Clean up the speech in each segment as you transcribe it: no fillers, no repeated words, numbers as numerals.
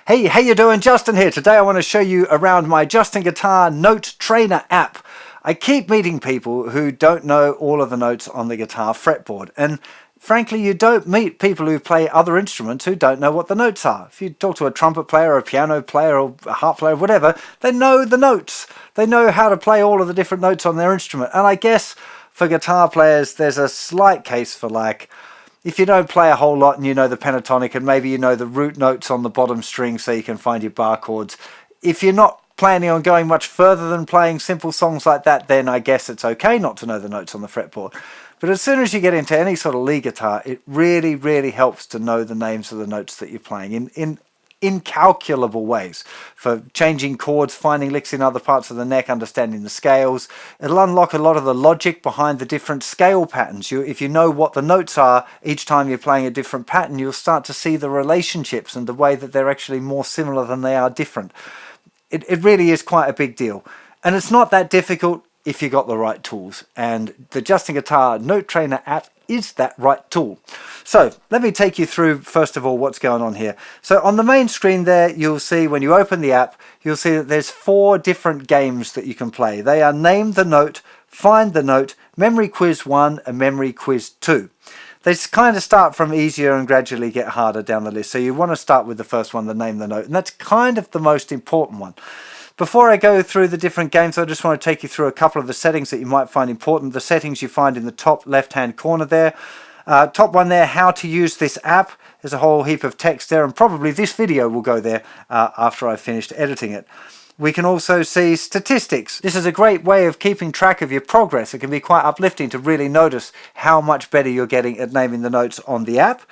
Hey, how you doing? Justin here. Today I want to show you around my JustinGuitar Note Trainer app. I keep meeting people who don't know all of the notes on the guitar fretboard, and frankly you don't meet people who play other instruments who don't know what the notes are. If you talk to a trumpet player or a piano player or a harp player, whatever, they know the notes. They know how to play all of the different notes on their instrument. And I guess for guitar players there's a slight case for, like, if you don't play a whole lot and you know the pentatonic and maybe you know the root notes on the bottom string so you can find your bar chords, if you're not planning on going much further than playing simple songs like that, then I guess it's okay not to know the notes on the fretboard. But as soon as you get into any sort of lead guitar, it really, really helps to know the names of the notes that you're playing in incalculable ways, for changing chords, finding licks in other parts of the neck, understanding the scales. It'll unlock a lot of the logic behind the different scale patterns. If you know what the notes are each time you're playing a different pattern, you'll start to see the relationships and the way that they're actually more similar than they are different. It really is quite a big deal, and it's not that difficult if you got the right tools, and the JustinGuitar Note Trainer app is that right tool. So let me take you through first of all what's going on here. So on the main screen there, you'll see when you open the app, you'll see that there's 4 different games that you can play. They are Name the Note, Find the Note, Memory Quiz 1 and Memory Quiz 2. They kind of start from easier and gradually get harder down the list. So you want to start with the first one, the Name the Note, and that's kind of the most important one. Before I go through the different games, I just want to take you through a couple of the settings that you might find important. The settings you find in the top left-hand corner there. Top one there, how to use this app. There's a whole heap of text there, and probably this video will go there after I've finished editing it. We can also see statistics. This is a great way of keeping track of your progress. It can be quite uplifting to really notice how much better you're getting at naming the notes on the app.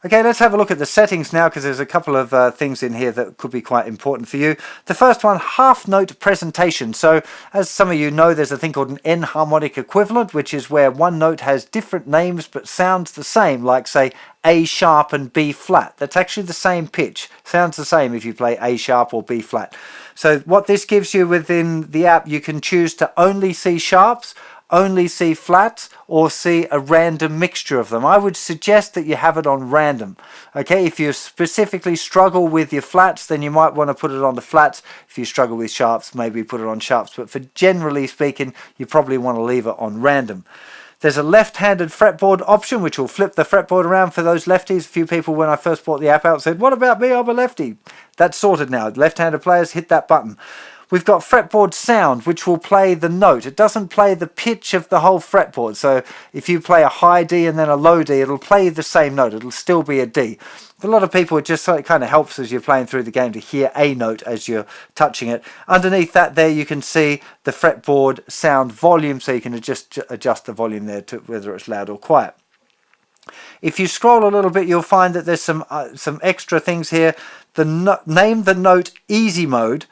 Okay, let's have a look at the settings now, because there's a couple of things in here that could be quite important for you. The first one, half note presentation. So as some of you know, there's a thing called an enharmonic equivalent, which is where one note has different names but sounds the same, like say A sharp and B flat. That's actually the same pitch. Sounds the same if you play A sharp or B flat. So what this gives you within the app, you can choose to only see sharps, only see flats, or see a random mixture of them. I would suggest that you have it on random. Okay, if you specifically struggle with your flats, then you might want to put it on the flats. If you struggle with sharps, maybe put it on sharps. But for generally speaking, you probably want to leave it on random. There's a left-handed fretboard option, which will flip the fretboard around for those lefties. A few people, when I first brought the app out, said, "What about me? I'm a lefty." That's sorted now. Left-handed players, hit that button. We've got fretboard sound, which will play the note. It doesn't play the pitch of the whole fretboard. So if you play a high D and then a low D, it'll play the same note. It'll still be a D. For a lot of people, it just kind of helps as you're playing through the game to hear a note as you're touching it. Underneath that there, you can see the fretboard sound volume, so you can adjust the volume there to whether it's loud or quiet. If you scroll a little bit, you'll find that there's some extra things here. The Name the Note Easy Mode.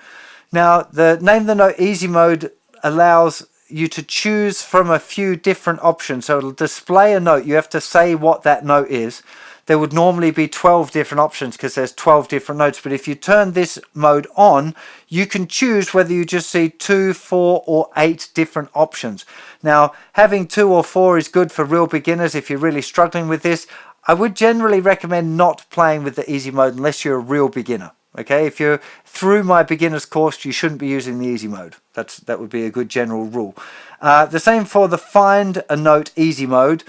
Now, the Name the Note Easy Mode allows you to choose from a few different options. So it'll display a note. You have to say what that note is. There would normally be 12 different options because there's 12 different notes. But if you turn this mode on, you can choose whether you just see 2, 4 or 8 different options. Now, having 2 or 4 is good for real beginners if you're really struggling with this. I would generally recommend not playing with the easy mode unless you're a real beginner. Okay, if you're through my beginner's course, you shouldn't be using the easy mode. That would be a good general rule. The same for the Find a Note Easy Mode.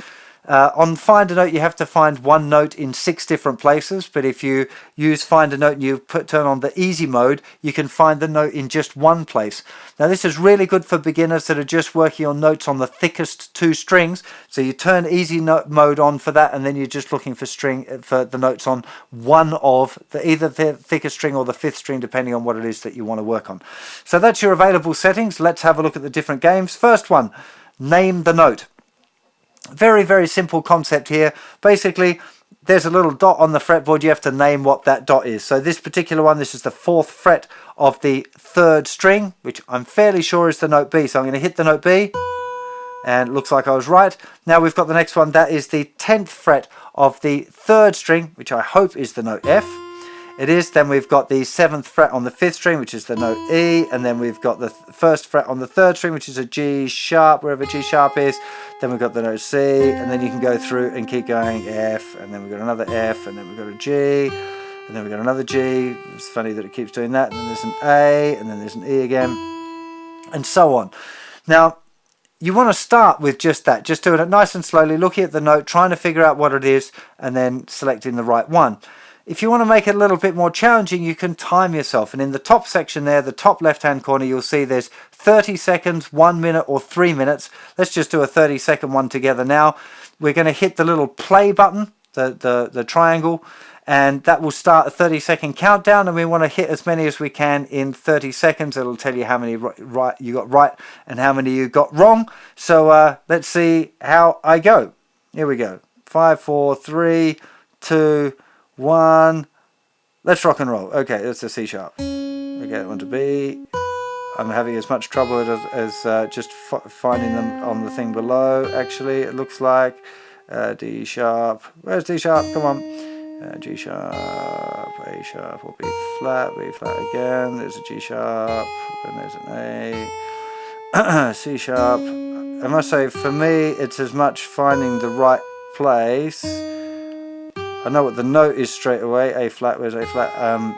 On Find a Note, you have to find one note in 6 different places, but if you use Find a Note and you turn on the Easy Mode, you can find the note in just one place. Now this is really good for beginners that are just working on notes on the thickest 2 strings. So you turn Easy Note mode on for that, and then you're just looking for the notes on one of either the thickest string or the 5th string, depending on what it is that you want to work on. So that's your available settings. Let's have a look at the different games. First one, Name the Note. Very, very simple concept here. Basically, there's a little dot on the fretboard. You have to name what that dot is. So this particular one, this is the 4th fret of the 3rd string, which I'm fairly sure is the note B. So I'm going to hit the note B, and it looks like I was right. Now we've got the next one. That is the 10th fret of the 3rd string, which I hope is the note F. It is. Then we've got the 7th fret on the 5th string, which is the note E, and then we've got the 1st fret on the 3rd string, which is a G sharp, wherever G sharp is. Then we've got the note C, and then you can go through and keep going, F, and then we've got another F, and then we've got a G, and then we've got another G. It's funny that it keeps doing that, and then there's an A, and then there's an E again, and so on. Now, you want to start with just that, just doing it nice and slowly, looking at the note, trying to figure out what it is, and then selecting the right one. If you want to make it a little bit more challenging, you can time yourself. And in the top section there, the top left-hand corner, you'll see there's 30 seconds, 1 minute, or 3 minutes. Let's just do a 30-second one together now. We're going to hit the little play button, the triangle, and that will start a 30-second countdown, and we want to hit as many as we can in 30 seconds. It'll tell you how many right you got right and how many you got wrong. So let's see how I go. Here we go. 5, 4, 3, 2, 1. Let's rock and roll. Okay, that's a C sharp. Okay, that one to B. I'm having as much trouble as just finding them on the thing below. Actually, it looks like D sharp. Where's D sharp? Come on. G sharp, A sharp, or B flat again. There's a G sharp, and there's an A. C sharp. I must say, for me, it's as much finding the right place. I know what the note is straight away. A flat, where's A flat?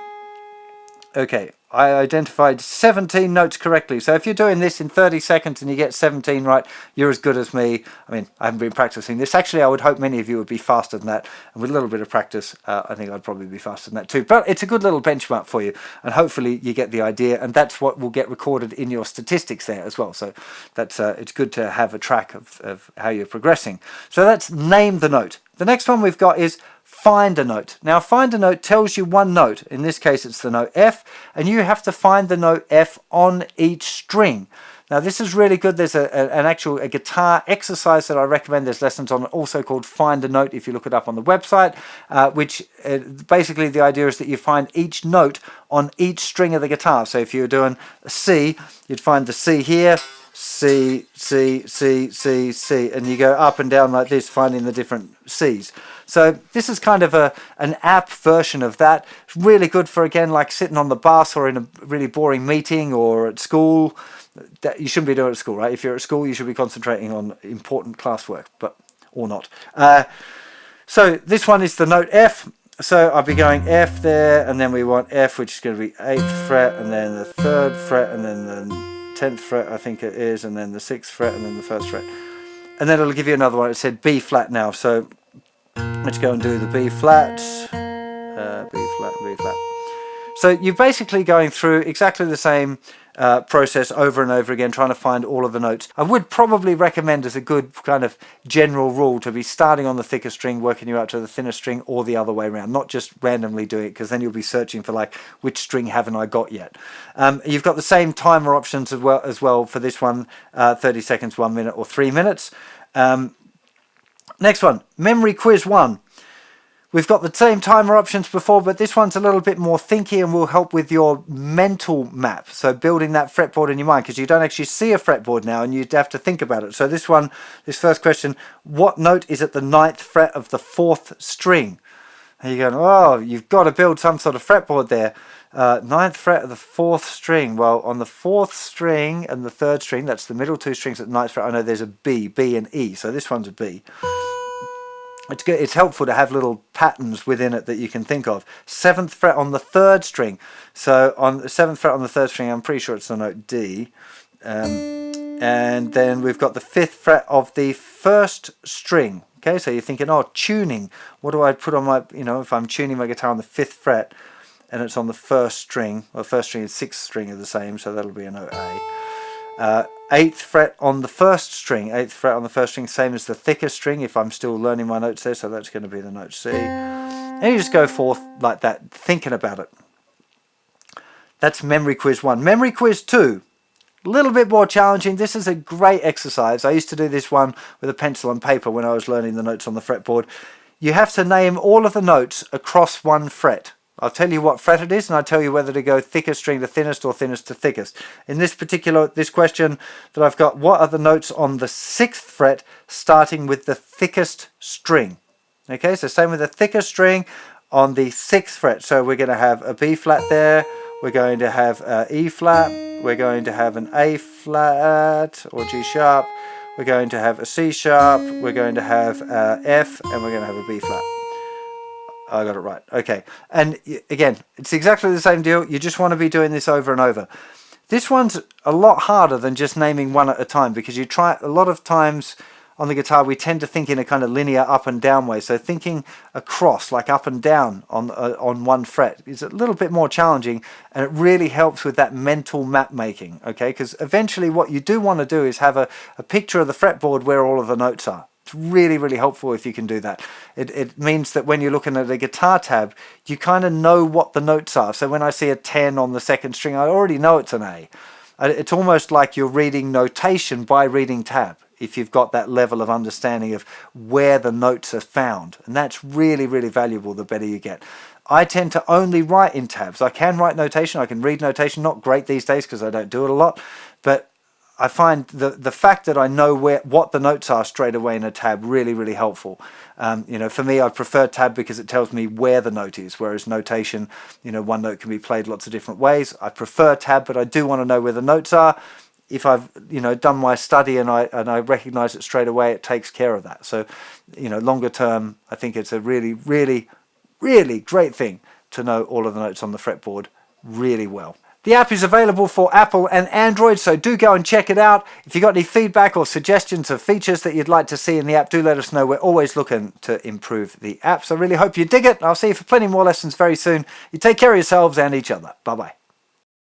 Okay, I identified 17 notes correctly. So if you're doing this in 30 seconds and you get 17 right, you're as good as me. I mean, I haven't been practicing this. Actually, I would hope many of you would be faster than that. And with a little bit of practice, I think I'd probably be faster than that too. But it's a good little benchmark for you. And hopefully you get the idea. And that's what will get recorded in your statistics there as well. So that's it's good to have a track of how you're progressing. So that's name the note. The next one we've got is find a note. Now, find a note tells you one note. In this case, it's the note F, and you have to find the note F on each string. Now, this is really good. There's a guitar exercise that I recommend. There's lessons on it, also called Find a Note, if you look it up on the website, which basically the idea is that you find each note on each string of the guitar. So if you're doing a C, you'd find the C here, C, C, C, C, C, and you go up and down like this, finding the different Cs. So this is kind of an app version of that. It's really good for, again, like sitting on the bus or in a really boring meeting or at school. That you shouldn't be doing it at school, right? If you're at school, you should be concentrating on important classwork, but or not. So this one is the note F. So I'll be going F there, and then we want F, which is going to be 8th fret, and then the 3rd fret, and then the 10th fret, I think it is, and then the 6th fret, and then the 1st fret. And then it'll give you another one. It said B flat now, so let's go and do the B flat, B flat, B flat. So you're basically going through exactly the same process over and over again, trying to find all of the notes. I would probably recommend, as a good kind of general rule, to be starting on the thicker string, working you out to the thinner string, or the other way around, not just randomly doing it, because then you'll be searching for like, which string haven't I got yet. You've got the same timer options as well for this one, 30 seconds, 1 minute, or 3 minutes. Next one, memory quiz 1. We've got the same timer options before, but this one's a little bit more thinky and will help with your mental map. So building that fretboard in your mind, because you don't actually see a fretboard now and you'd have to think about it. So this first question, what note is at the 9th fret of the 4th string? And you're going, oh, you've got to build some sort of fretboard there. 9th fret of the 4th string. Well, on the 4th string and the 3rd string, that's the middle 2 strings at the 9th fret, I know there's a B and E. So this one's a B. It's good. It's helpful to have little patterns within it that you can think of. 7th fret on the 3rd string. So on the 7th fret on the 3rd string, I'm pretty sure it's the note D. And then we've got the 5th fret of the 1st string. Okay, so you're thinking, oh, tuning. What do I put on my, if I'm tuning my guitar on the 5th fret and it's on the 1st string, well, 1st string and 6th string are the same, so that'll be a note A. 8th fret on the 1st string. 8th fret on the 1st string, same as the thicker string if I'm still learning my notes there, so that's going to be the note C. And you just go forth like that, thinking about it. That's memory quiz 1. Memory quiz 2. A little bit more challenging. This is a great exercise. I used to do this one with a pencil and paper when I was learning the notes on the fretboard. You have to name all of the notes across one fret. I'll tell you what fret it is, and I'll tell you whether to go thickest string to thinnest or thinnest to thickest. In this question that I've got, what are the notes on the 6th fret starting with the thickest string? Okay, so same with the thickest string on the 6th fret. So we're going to have a B flat there, we're going to have E flat, we're going to have an A flat or G sharp, we're going to have a C sharp, we're going to have F, and we're going to have a B flat. I got it right. Okay. And again, it's exactly the same deal. You just want to be doing this over and over. This one's a lot harder than just naming one at a time, because you try a lot of times on the guitar we tend to think in a kind of linear up and down way. So thinking across, like up and down on one fret, is a little bit more challenging, and it really helps with that mental map making. Okay, because eventually what you do want to do is have a picture of the fretboard where all of the notes are. It's really, really helpful if you can do that. It means that when you're looking at a guitar tab, you kind of know what the notes are. So when I see a 10 on the second string, I already know it's an A. It's almost like you're reading notation by reading tab, if you've got that level of understanding of where the notes are found. And that's really, really valuable the better you get. I tend to only write in tabs. I can write notation, I can read notation, not great these days because I don't do it a lot, but I find the fact that I know what the notes are straight away in a tab really, really helpful. You know, for me, I prefer tab because it tells me where the note is, whereas notation, you know, one note can be played lots of different ways. I prefer tab, but I do want to know where the notes are. If I've, you know, done my study and I recognize it straight away, it takes care of that. So, you know, longer term, I think it's a really, really, really great thing to know all of the notes on the fretboard really well. The app is available for Apple and Android, so do go and check it out. If you've got any feedback or suggestions of features that you'd like to see in the app, do let us know. We're always looking to improve the app. So I really hope you dig it. I'll see you for plenty more lessons very soon. You take care of yourselves and each other. Bye-bye.